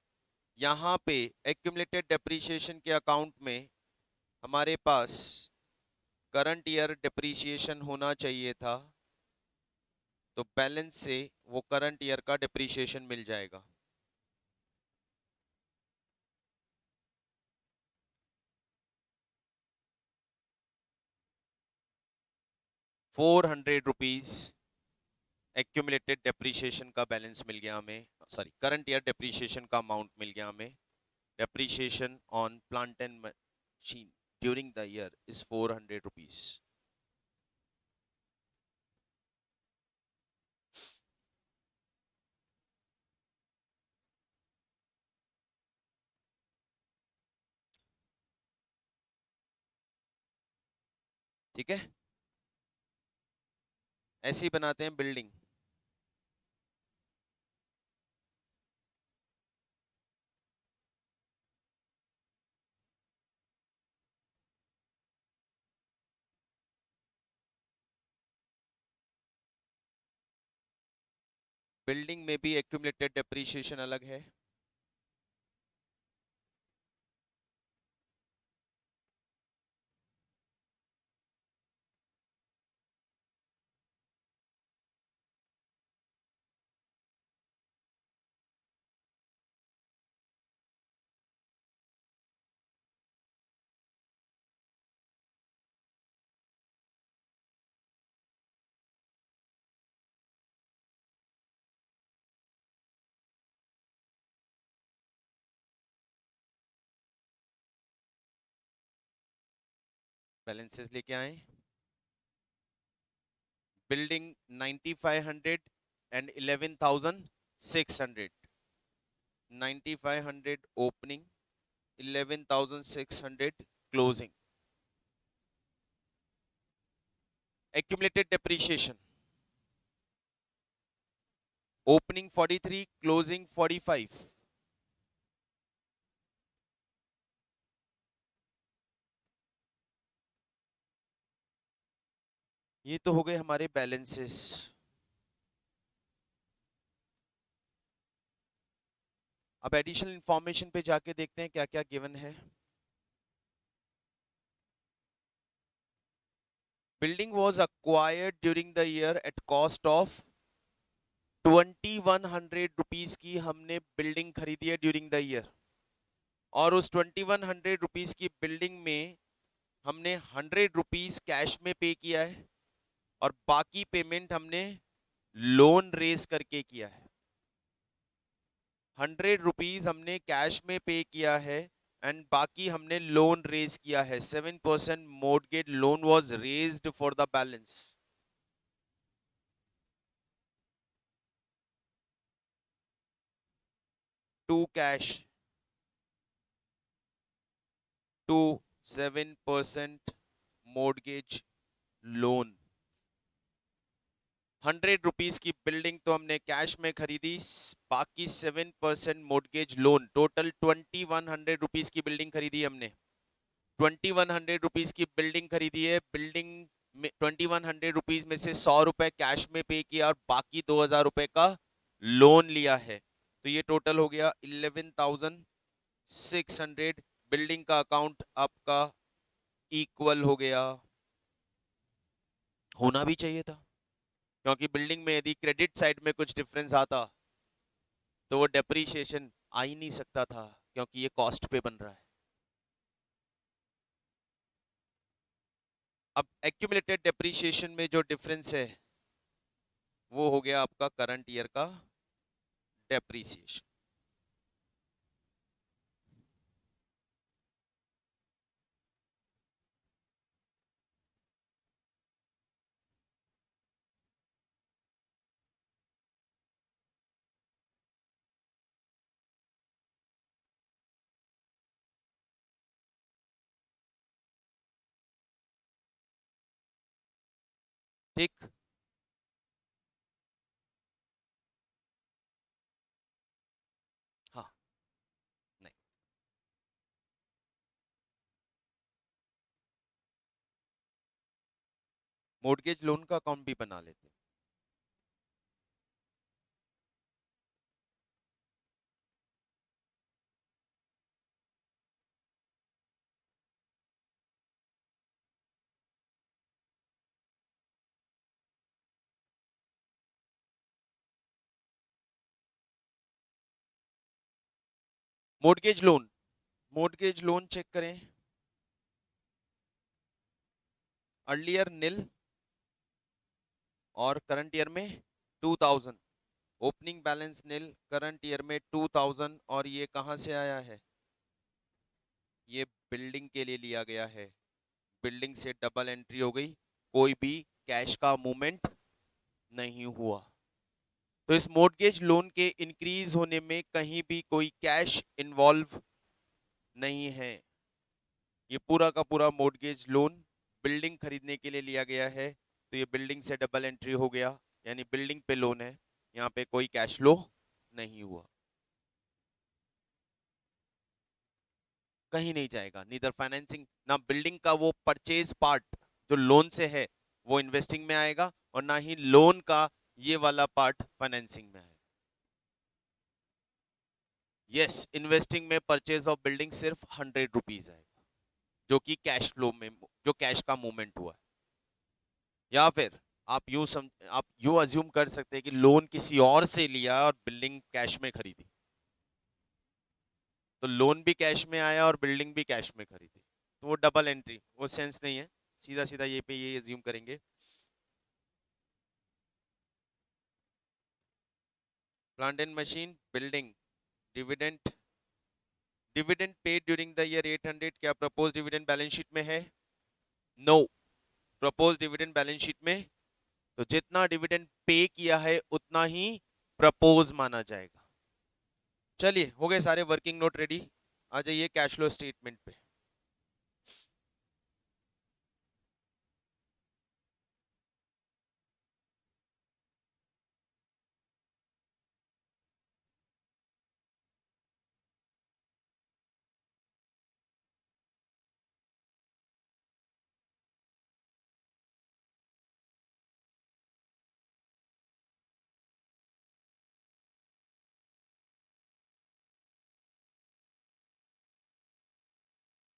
[SPEAKER 1] यहाँ पे एक्यूमुलेटेड डेप्रिसिएशन के अकाउंट में हमारे पास करंट ईयर डेप्रिसिएशन होना चाहिए था, तो बैलेंस से वो करंट ईयर का डेप्रिसिएशन मिल जाएगा। ₹400 एक्यूमुलेटेड डेप्रिसिएशन का बैलेंस मिल गया हमें, सॉरी करंट ईयर डेप्रिसिएशन का अमाउंट मिल गया हमें। Depreciation on plant and machine during the year is ₹400। ठीक है, ऐसे ही बनाते हैं बिल्डिंग। बिल्डिंग में भी एक्यूमुलेटेड डेप्रिसिएशन अलग है। बैलेंसेस लेके आए। Building 9500 and 11600। 9500 opening, 11600 closing. Accumulated depreciation opening 43, closing 45। ये तो हो गए हमारे बैलेंसेस। अब एडिशनल इंफॉर्मेशन पे जाके देखते हैं क्या क्या गिवन है। Building was acquired during the year at cost of ₹2100 की हमने बिल्डिंग खरीदी है ड्यूरिंग द ईयर, और उस ₹2100 की बिल्डिंग में हमने ₹100 कैश में पे किया है और बाकी पेमेंट हमने लोन रेज करके किया है। ₹100 हमने कैश में पे किया है एंड बाकी हमने लोन रेज किया है। 7% mortgage loan was raised for the balance। To cash to 7% mortgage loan. ₹100 की बिल्डिंग तो हमने कैश में खरीदी, बाकी 7% मोर्टगेज लोन, टोटल ₹2100 की बिल्डिंग खरीदी हमने। ₹2100 की बिल्डिंग खरीदी है। बिल्डिंग में ₹2100 में से ₹100 कैश में पे किया और बाकी ₹2000 का लोन लिया है, तो ये टोटल हो गया 11600। बिल्डिंग का अकाउंट आपका इक्वल हो गया, होना भी चाहिए था, क्योंकि बिल्डिंग में यदि क्रेडिट साइड में कुछ डिफरेंस आता तो वो डेप्रीशिएशन आ ही नहीं सकता था, क्योंकि ये कॉस्ट पे बन रहा है। अब एक्यूमुलेटेड डेप्रीशिएशन में जो डिफरेंस है वो हो गया आपका करंट ईयर का डेप्रीशिएशन। ठीक, मॉर्गेज लोन का अकाउंट भी बना लेते हैं। मॉर्गेज लोन चेक करें। अर्लियर नील और करंट ईयर में 2000। Opening balance nil, current year में 2000। और ये कहां से आया है? ये बिल्डिंग के लिए लिया गया है। बिल्डिंग से डबल एंट्री हो गई, कोई भी कैश का मूवमेंट नहीं हुआ। तो इस मॉर्गेज लोन के इंक्रीज होने में कहीं भी कोई कैश इन्वॉल्व नहीं है। ये पूरा का पूरा मॉर्गेज लोन बिल्डिंग खरीदने के लिए लिया गया है। तो ये बिल्डिंग से डबल एंट्री हो गया, यानी बिल्डिंग पे लोन है, यहाँ पे कोई कैश फ्लो नहीं हुआ, कहीं नहीं जाएगा। नीदर फाइनेंसिंग ना बिल्डिंग का वो परचेज पार्ट जो लोन से है वो इन्वेस्टिंग में आएगा, और ना ही लोन का ये वाला पार्ट फाइनेंसिंग में आएगा। यस, इन्वेस्टिंग में परचेज ऑफ बिल्डिंग सिर्फ 100 रुपीज आएगा, जो कि कैश फ्लो में, जो कैश का मूवमेंट हुआ है। या फिर आप यूं अज्यूम कर सकते हैं कि लोन किसी और से लिया और बिल्डिंग कैश में खरीदी, तो लोन भी कैश में आया और बिल्डिंग भी कैश में खरीदी, तो वो डबल एंट्री, वो सेंस नहीं है। सीधा सीधा ये पे ये अज्यूम करेंगे। Plant and machine, building, dividend, dividend paid during the year 800, क्या प्रपोज डिविडेंड बैलेंस शीट में है? No, propose dividend balance sheet में, तो जितना डिविडेंड पे किया है उतना ही प्रपोज माना जाएगा। चलिए, हो गए सारे वर्किंग नोट रेडी। आ जाइए कैश फ्लो स्टेटमेंट पे।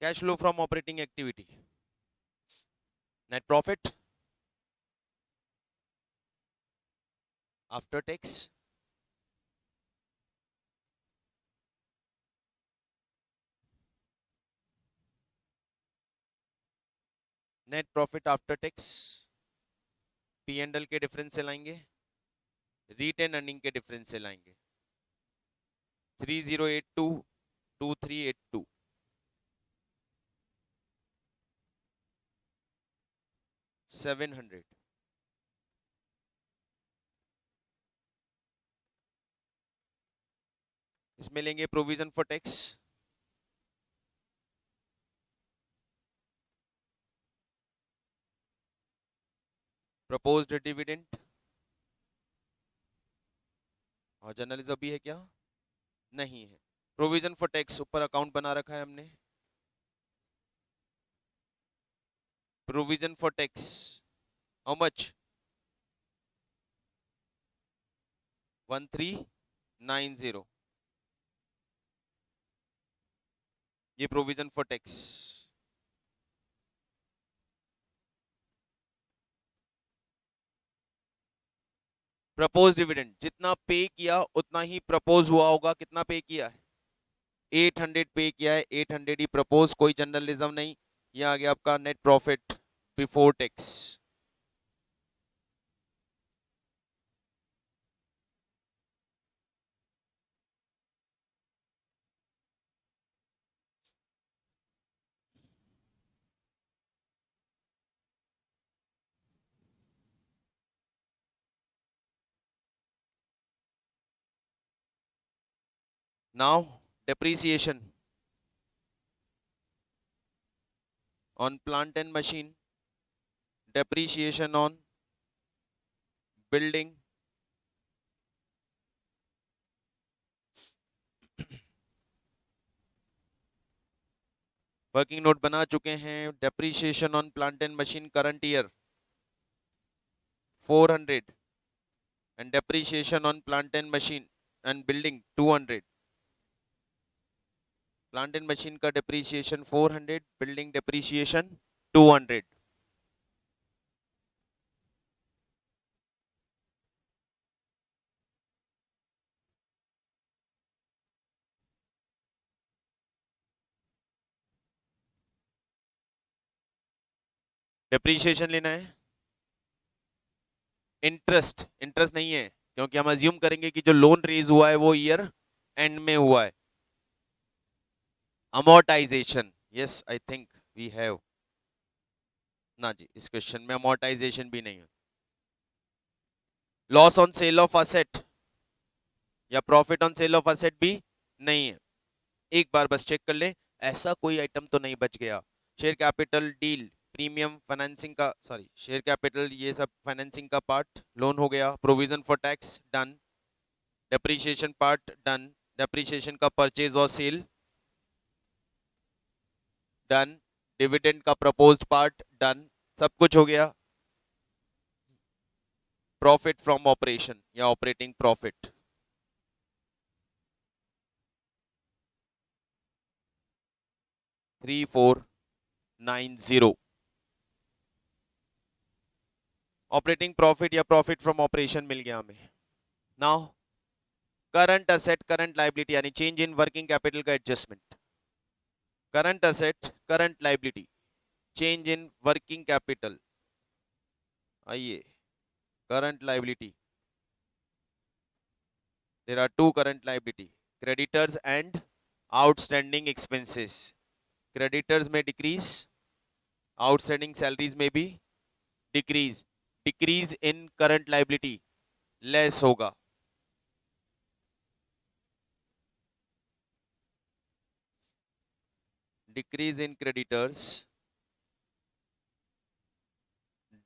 [SPEAKER 1] Cash flow from operating activity, net profit after tax, net profit after tax P and L के डिफरेंस से लाएंगे, रिटेन अर्निंग के डिफरेंस से लाएंगे। 3082, 2382, 700। इसमें लेंगे provision for tax, proposed dividend, और जर्नलिज्म भी है क्या? नहीं है। प्रोविजन फॉर टैक्स ऊपर अकाउंट बना रखा है हमने। Provision for tax how much? 1390, ये provision for tax. Propose dividend जितना पे किया उतना ही प्रपोज हुआ होगा। कितना पे किया है? 800 पे किया है, 800 ही प्रपोज, कोई जर्नलिज्म नहीं। ये आ गया आपका net profit before tax. Now depreciation on plant and machine, depreciation on building, working note बना चुके हैं। Depreciation on plant and machine current year 400 and depreciation on plant and machine and building 200. Plant and machine का depreciation 400, building depreciation 200. depreciation लेना है. Interest नहीं है, क्योंकि हम अज्यूम करेंगे कि जो लोन रेज हुआ है वो ईयर एंड में हुआ है. Amortisation, yes I think we have. ना जी, इस क्वेश्चन में अमोर्टाइजेशन भी नहीं है. Loss on sale of asset या profit on sale of asset भी नहीं है. एक बार बस चेक कर ले, ऐसा कोई आइटम तो नहीं बच गया. Share capital deal, premium financing का, सॉरी शेयर कैपिटल, ये सब फाइनेंसिंग का पार्ट लोन हो गया. Provision for tax done. Depreciation part done. Depreciation का परचेज और सेल डन. डिविडेंड का प्रपोज्ड पार्ट डन. सब कुछ हो गया. प्रॉफिट फ्रॉम ऑपरेशन या ऑपरेटिंग प्रॉफिट 3490. ऑपरेटिंग प्रॉफिट या प्रॉफिट फ्रॉम ऑपरेशन मिल गया हमें. Now current asset current liability यानी चेंज इन वर्किंग कैपिटल का adjustment. Current asset current liability, change in working capital. आइए, current liability, there are two current liability, creditors and outstanding expenses. Creditors may decrease, outstanding salaries may be decrease. Decrease in current liability less होगा. Decrease in creditors,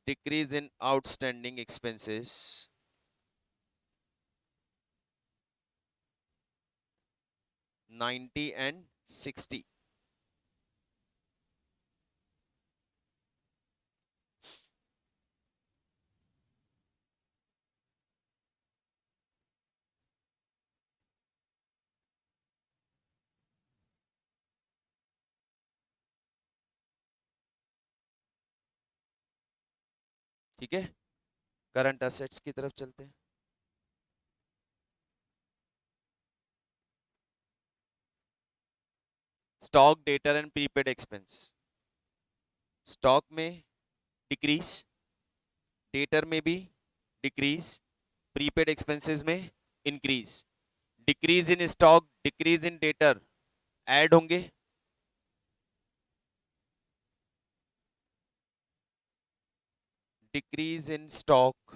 [SPEAKER 1] decrease in outstanding expenses, 90 and 60. ठीक है, current assets की तरफ चलते हैं. Stock, debtor and prepaid expense. Stock में decrease, debtor में भी डिक्रीज, प्रीपेड एक्सपेंसेस में increase. Decrease in stock, decrease in debtor add होंगे. Decrease in stock,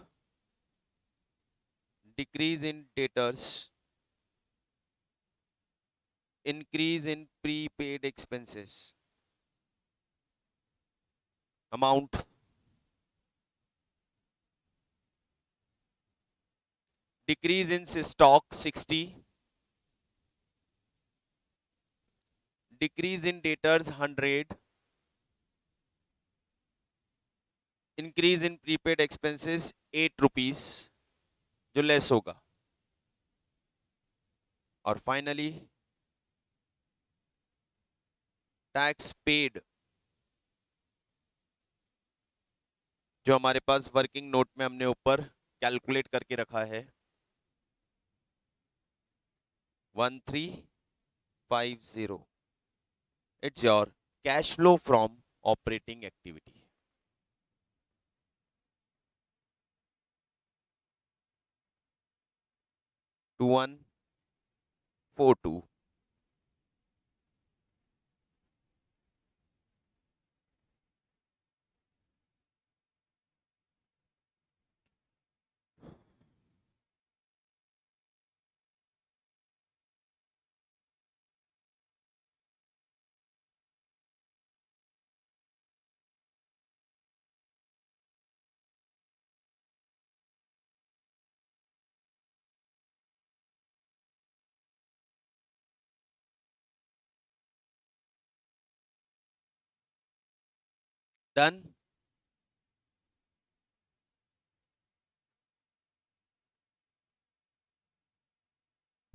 [SPEAKER 1] decrease in debtors, increase in prepaid expenses amount. Decrease in stock 60, decrease in debtors 100, increase in prepaid expenses 8 rupees जो less होगा. और finally tax paid जो हमारे पास working note में हमने ऊपर calculate करके रखा है 1350. It's your cash flow from operating activity. 2142. Done.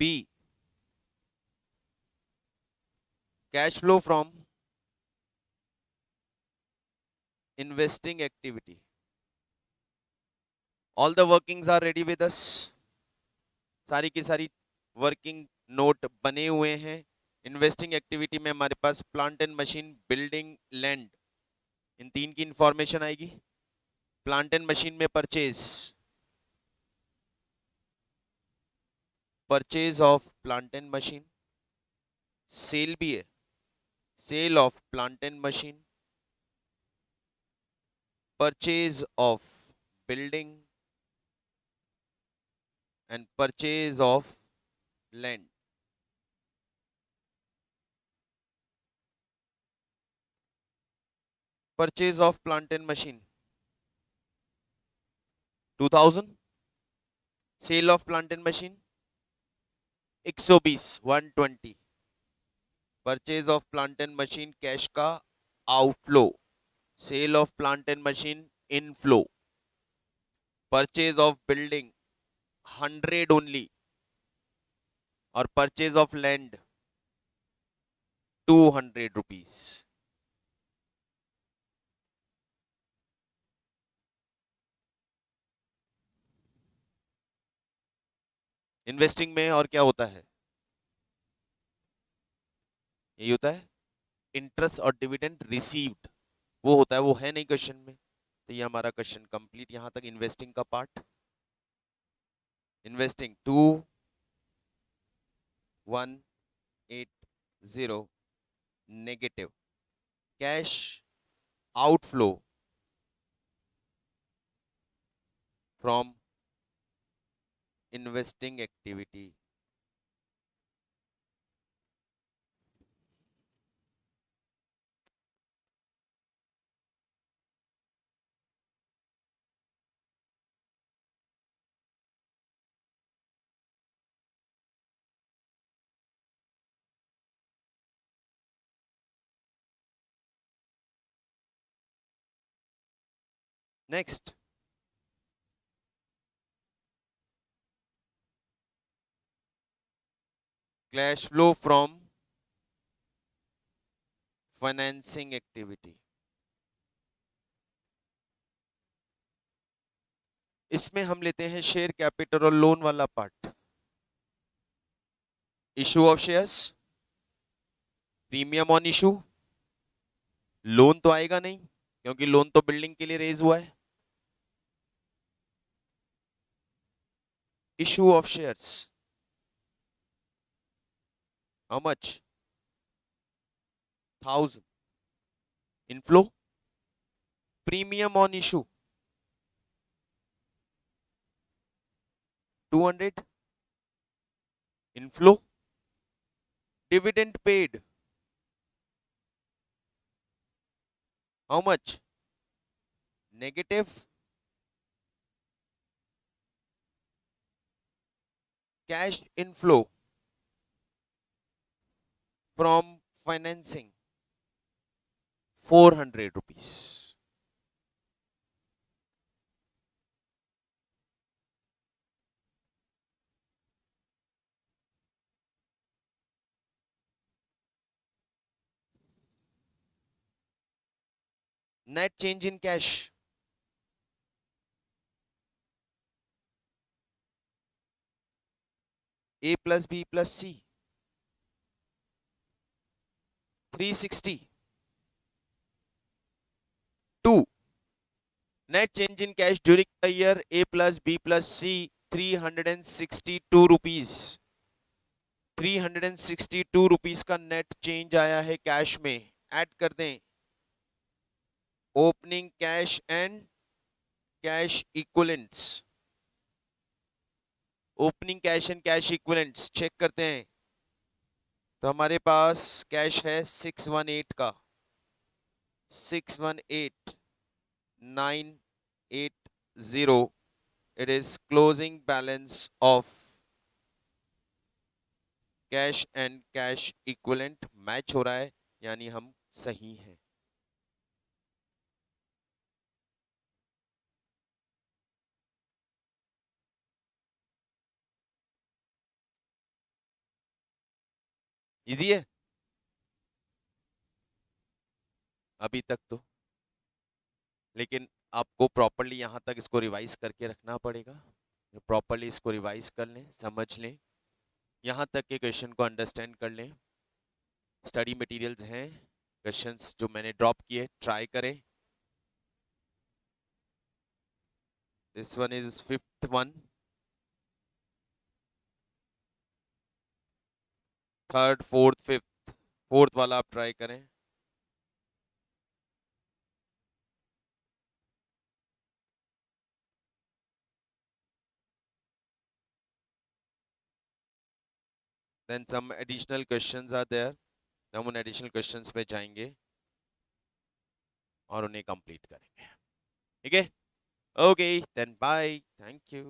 [SPEAKER 1] B cash flow from investing activity. All the workings are ready with us. सारी की सारी वर्किंग नोट बने हुए हैं. इन्वेस्टिंग एक्टिविटी में हमारे पास plant and machine, building, land, इन तीन की इंफॉर्मेशन आएगी. प्लांट एंड मशीन में purchase of plant and machine. Sale भी है, sale of plant and machine. Purchase of building and purchase of land. Purchase of plant and machine 2000. Sale of plant and machine 120, 120. Purchase of plant and machine cash का outflow. Sale of plant and machine inflow. Purchase of building 100 only. और purchase of land 200 rupees. Investing में और क्या होता है? यही होता है इंटरेस्ट और डिविडेंड रिसीव्ड. वो होता है, वो है नहीं क्वेश्चन में. तो ये हमारा क्वेश्चन कंप्लीट यहां तक इन्वेस्टिंग का part. Investing 2180 negative. Cash outflow from investing activity. Next, cash flow from financing activity. इसमें हम लेते हैं शेयर कैपिटल और लोन वाला part. Issue of shares, premium on issue. Loan तो आएगा नहीं क्योंकि लोन तो बिल्डिंग के लिए रेज हुआ है. Issue of shares how much? 1000. Inflow. Premium on issue 200. Inflow. Dividend paid how much? Negative. Cash inflow from financing 400 rupees. Net change in cash A plus B plus C 360. 2. Net change in cash during the year A plus B plus C 362 rupees. 362 rupees का net change आया है cash में. Add कर दें opening cash and cash equivalents. Opening cash and cash equivalents check करते हैं. तो हमारे पास कैश है 618 का. 618980. It is closing balance of cash and cash equivalent match हो रहा है, यानी हम सही हैं. इजी है अभी तक तो, लेकिन आपको प्रॉपरली यहाँ तक इसको रिवाइज करके रखना पड़ेगा। प्रॉपरली इसको रिवाइज कर लें, समझ लें, यहाँ तक के क्वेश्चन को अंडरस्टैंड कर लें। स्टडी मटेरियल्स हैं, क्वेश्चंस जो मैंने ड्रॉप किए ट्राई करें। This one is fifth one, third fourth fifth, fourth वाला आप ट्राई करें। Then some additional questions are there, हम उन एडिशनल क्वेश्चंस पे जाएंगे और उन्हें कंप्लीट करेंगे। ठीक है, okay then bye, thank you.